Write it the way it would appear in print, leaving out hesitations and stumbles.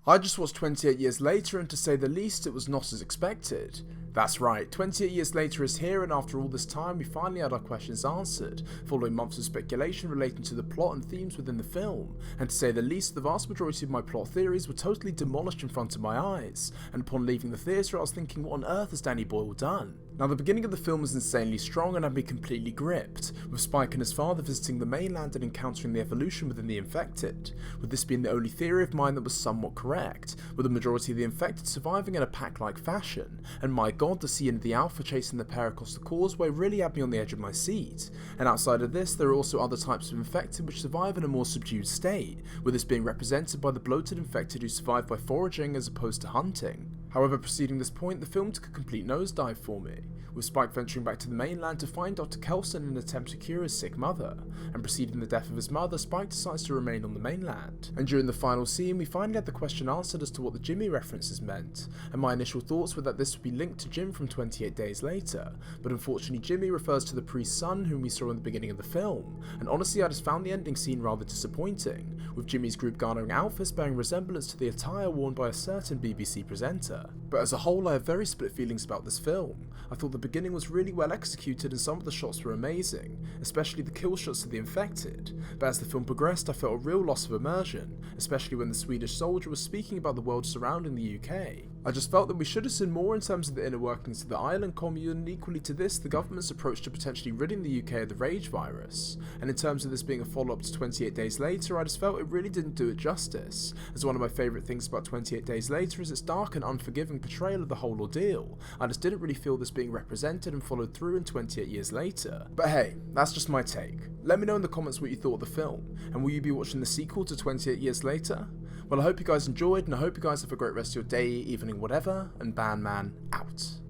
I just watched 28 Years Later, and to say the least, it was not as expected. That's right, 28 Years Later is here, and after all this time we finally had our questions answered, following months of speculation relating to the plot and themes within the film, and to say the least, the vast majority of my plot theories were totally demolished in front of my eyes, and upon leaving the theatre I was thinking, what on earth has Danny Boyle done? Now, the beginning of the film was insanely strong and had me completely gripped, with Spike and his father visiting the mainland and encountering the evolution within the infected, with this being the only theory of mine that was somewhat correct, with the majority of the infected surviving in a pack-like fashion, and my god, the scene of the Alpha chasing the pair across the causeway really had me on the edge of my seat. And outside of this, there are also other types of infected which survive in a more subdued state, with this being represented by the bloated infected who survive by foraging as opposed to hunting. However, preceding this point, the film took a complete nosedive for me, with Spike venturing back to the mainland to find Dr. Kelson in an attempt to cure his sick mother, and preceding the death of his mother, Spike decides to remain on the mainland. And during the final scene, we finally had the question answered as to what the Jimmy references meant, and my initial thoughts were that this would be linked to Jim from 28 Days Later, but unfortunately Jimmy refers to the priest's son whom we saw in the beginning of the film, and honestly I just found the ending scene rather disappointing, with Jimmy's group garnering outfits bearing resemblance to the attire worn by a certain BBC presenter. But as a whole, I have very split feelings about this film. I thought the beginning was really well executed and some of the shots were amazing, especially the kill shots of the infected, but as the film progressed I felt a real loss of immersion, especially when the Swedish soldier was speaking about the world surrounding the UK. I just felt that we should have seen more in terms of the inner workings of the island commune, and equally to this, the government's approach to potentially ridding the UK of the rage virus. And in terms of this being a follow-up to 28 Days Later, I just felt it really didn't do it justice, as one of my favourite things about 28 Days Later is its dark and unforgiving portrayal of the whole ordeal. I just didn't really feel this being represented and followed through in 28 Years Later. But hey, that's just my take. Let me know in the comments what you thought of the film, and will you be watching the sequel to 28 Years Later? Well, I hope you guys enjoyed, and I hope you guys have a great rest of your day, evening, whatever, and BanMan out.